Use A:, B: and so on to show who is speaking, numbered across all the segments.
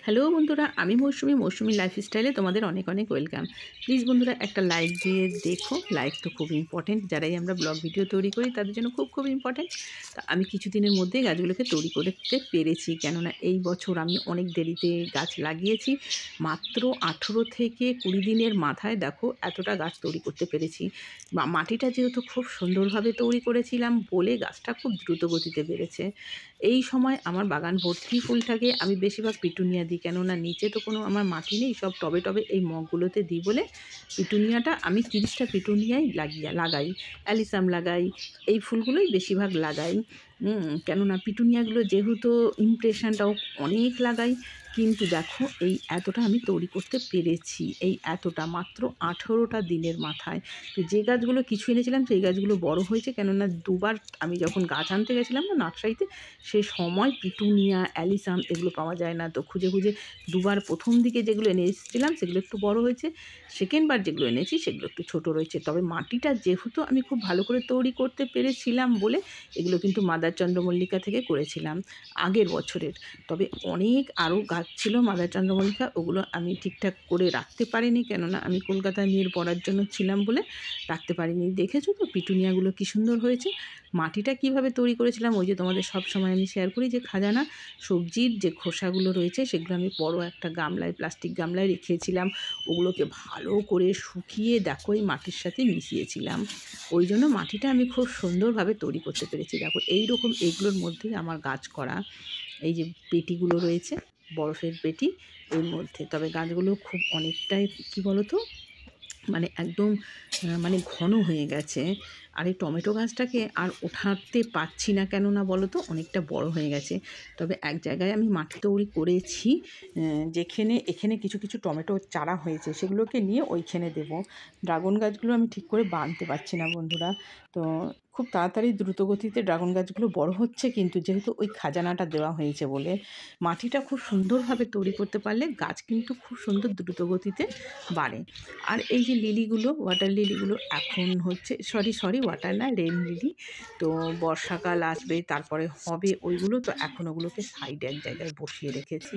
A: Hello বন্ধুরা, আমি মৌসুমি লাইফস্টাইলে তোমাদের অনেক অনেক ওয়েলকাম। প্লিজ বন্ধুরা একটা লাইক দিয়ে দেখো। লাইক তো খুব ইম্পর্টেন্ট, যারাই আমরা ব্লগ ভিডিও তৈরি করি তাদের জন্য খুব খুব ইম্পর্টেন্ট। তা আমি কিছুদিনের মধ্যেই গাছগুলোকে তৈরি করতে পেরেছি, কেননা এই বছর আমি অনেক দেরিতে গাছ লাগিয়েছি। মাত্র 18 থেকে 20 দিনের মাথায় দেখো এতটা গাছ তৈরি করতে পেরেছি। মাটিটা যেহেতু খুব সুন্দরভাবে তৈরি করেছিলাম বলে গাছটা খুব দ্রুত গতিতে বেড়েছে। এই সময় আমার বাগান ভর্তি ফুল থাকে। আমি বেশিরভাগ পিটুনিয়া দিই, কেননা নিচে তো কোনো আমার মাটি নেই, সব টবে টবে এই মগগুলোতে দিই বলে পিটুনিয়াটা আমি 30টা পিটুনিয়াই লাগাই। অ্যালিসাম লাগাই, এই ফুলগুলোই বেশিরভাগ লাগাই। কেননা পিটুনিয়াগুলো যেহেতু ইমপ্রেশনটাও অনেক লাগাই, কিন্তু দেখো এই এতটা আমি তৈরি করতে পেরেছি, এই এতটা মাত্র 18টা দিনের মাথায়। তো যে গাছগুলো কিছু এনেছিলাম সেই গাছগুলো বড় হয়েছে, কেননা দুবার আমি যখন গাছ আনতে গেছিলাম না নার্সারিতে, সে সময় পিটুনিয়া অ্যালিসাম এগুলো পাওয়া যায় না। তো খুঁজে খুঁজে দুবার প্রথম দিকে যেগুলো এনে এসেছিলাম সেগুলো একটু বড় হয়েছে, সেকেন্ডবার যেগুলো এনেছি সেগুলো একটু ছোট রয়েছে। তবে মাটিটা যেহেতু আমি খুব ভালো করে তৈরি করতে পেরেছিলাম বলে এগুলো কিন্তু মাদার চন্দ্রমল্লিকা থেকে করেছিলাম আগের বছরের। তবে অনেক আরও গাছ ছিল মাদার চন্দ্রমল্লিকা, ওগুলো আমি ঠিকঠাক করে রাখতে পারিনি, কেননা আমি কলকাতায় নিয়ে পড়ার জন্য ছিলাম বলে রাখতে পারিনি। দেখেছো তো পিটুনিয়াগুলো কী সুন্দর হয়েছে। মাটিটা কিভাবে তৈরি করেছিলাম ওই যে তোমাদের সব সময় আমি শেয়ার করি, যে খাজানা সবজির যে খোসাগুলো রয়েছে সেগুলো আমি বড় একটা গামলায়, প্লাস্টিক গামলায় রেখেছিলাম। ওগুলোকে ভালো করে শুকিয়ে দেখো এই মাটির সাথে মিশিয়েছিলাম, ওই জন্য মাটিটা আমি খুব সুন্দরভাবে তৈরি করতে পেরেছি। দেখো এইরকম এগুলোর মধ্যে আমার গাছ করা, এই যে পেটিগুলো রয়েছে বরফের পেটি এর মধ্যে। তবে গাছগুলো খুব অনেকটাই কী বলো তো, মানে একদম মানে ঘন হয়ে গেছে। আর এই টমেটো গাছটাকে আর ওঠাতে পারছি না, কেননা বলো তো অনেকটা বড় হয়ে গেছে। তবে এক জায়গায় আমি মাটি তৈরি করেছি, এখানে কিছু কিছু টমেটো চারা হয়েছে, সেগুলোকে নিয়ে ওইখানে দেব। ড্রাগন গাছগুলো আমি ঠিক করে বাঁধতে পারছি না বন্ধুরা। তো খুব তাড়াতাড়ি দ্রুতগতিতে ড্রাগন গাছগুলো বড় হচ্ছে, কিন্তু যেহেতু ওই খাজানাটা দেওয়া হয়েছে বলে মাটিটা খুব সুন্দরভাবে তৈরি করতে পারলে গাছ কিন্তু খুব সুন্দর দ্রুতগতিতে বাড়ে। আর এই যে লিলিগুলো, ওয়াটার লিলিগুলো এখন হচ্ছে সরি ওয়াটার না, রেন লিলি। তো বর্ষাকাল আসবে তারপরে হবে ওইগুলো, তো এখন ওগুলোকে সাইডে এক জায়গায় বসিয়ে রেখেছি,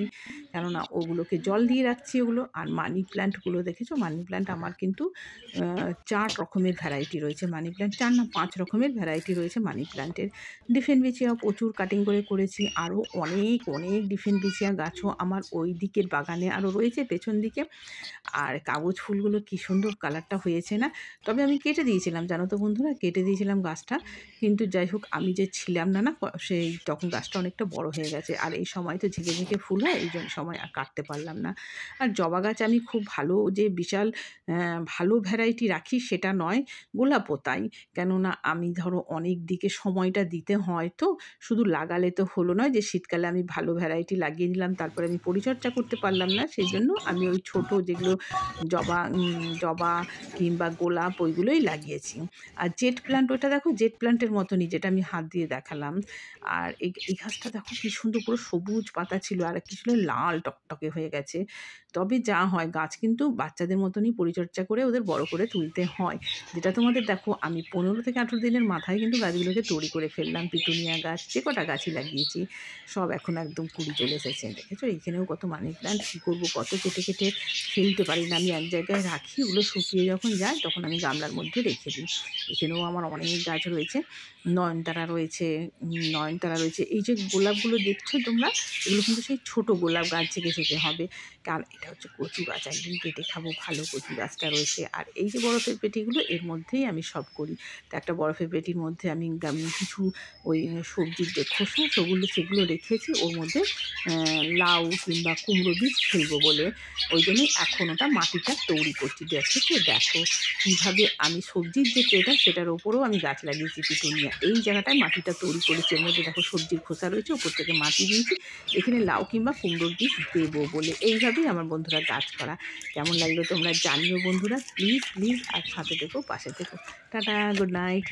A: কেননা ওগুলোকে জল দিয়ে রাখছি ওগুলো। আর মানি প্ল্যান্টগুলো দেখেছো, মানি প্ল্যান্ট আমার কিন্তু 4 রকমের ভ্যারাইটি রয়েছে। মানি প্ল্যান্ট 4 না 5 রকমের ভ্যারাইটি রয়েছে মানি প্ল্যান্টের। ডিফেনবিচিয়া প্রচুর কাটিং করে করেছি, আরও অনেক অনেক ডিফেনবিচিয়া গাছও আমার ওই দিকের বাগানে আরও রয়েছে পেছন দিকে। আর কাগজ ফুলগুলো কী সুন্দর কালারটা হয়েছে না। তবে আমি কেটে দিয়েছিলাম জানো তো বন্ধুরা, কেটে দিয়েছিলাম গাছটা, কিন্তু যাই হোক আমি যে ছিলাম না সেই তখন গাছটা অনেকটা বড় হয়ে গেছে। আর এই সময় তো ঝিঁকে ঝিঁকে ফুল হয়, এই জন্য সময় আর কাটতে পারলাম না। আর জবা গাছ আমি খুব ভালো যে বিশাল ভালো ভ্যারাইটি রাখি সেটা নয়, গোলাপও তাই। কেননা আমি ধরো অনেক দিকে সময়টা দিতে হয়, তো শুধু লাগালে তো হলো নয় যে শীতকালে আমি ভালো ভ্যারাইটি লাগিয়ে নিলাম তারপরে আমি পরিচর্যা করতে পারলাম না। সেই জন্য আমি ওই ছোটো যেগুলো জবা কিংবা গোলাপ ওইগুলোই লাগিয়েছি। আর জেট প্ল্যান্ট, ওটা দেখো জেট প্ল্যান্টের মতনই, যেটা আমি হাত দিয়ে দেখালাম। আর এই গাছটা দেখো কী সুন্দর পুরো সবুজ পাতা ছিল, আর কি ছিল লাল টকটকে হয়ে গেছে। তবে যা হয়, গাছ কিন্তু বাচ্চাদের মতনই পরিচর্যা করে ওদের বড় করে তুলতে হয়। যেটা তোমাদের দেখো আমি 15 থেকে 18 দিনের মাথায় কিন্তু গাছগুলোকে তৈরি করে ফেললাম। পিটুনিয়া গাছ যে কটা গাছই লাগিয়েছি সব এখন একদম কুড়ি চলে এসেছে। দেখেছো এইখানেও কত মানি প্ল্যান্ট, কী করবো, কত কেটে কেটে ফেলতে পারি না, আমি এক জায়গায় রাখি, ওগুলো শুকিয়ে যখন যায় তখন আমি গামলার মধ্যে রেখে দিই। এখানেও আমার অনেক গাছ রয়েছে, নয়নতারা রয়েছে। এই যে গোলাপগুলো দেখছো তোমরা, এগুলো কিন্তু সেই ছোটো গোলাপ গাছ থেকে হবে। কারণ এটা হচ্ছে কচু গাছ, একদিন কেটে খাবো, ভালো কচু গাছটা রয়েছে। আর এই যে বরফের পেটিগুলো, এর মধ্যেই আমি সব করি। তো একটা বরফের পেটির মধ্যে আমি কিছু ওই সবজির যে খোসা সেগুলো রেখেছি, ওর মধ্যে লাউ কিংবা কুমড়ো বীজ ফেলবো বলে, ওই জন্যই এখন ওটা মাটিটা তৈরি করছি। দেখো কীভাবে আমি সবজির যে ট্রেটা সেটার ওপরেও আমি গাছ লাগিয়েছি পিটুনিয়া। এই জায়গাটায় মাটিটা তৈরি করেছি, এর মধ্যে দেখো সবজির খোসা রয়েছে, ওপর থেকে মাটি দিয়েছি, এখানে লাউ কিংবা কুমড়োর বীজ দেবো বলে। এইভাবেই আমার বন্ধুরা গাছ করা। কেমন লাগলো তোমরা জানিও বন্ধুরা, প্লিজ আর সাথে থেকো, পাশে থেকো। Tata, good night.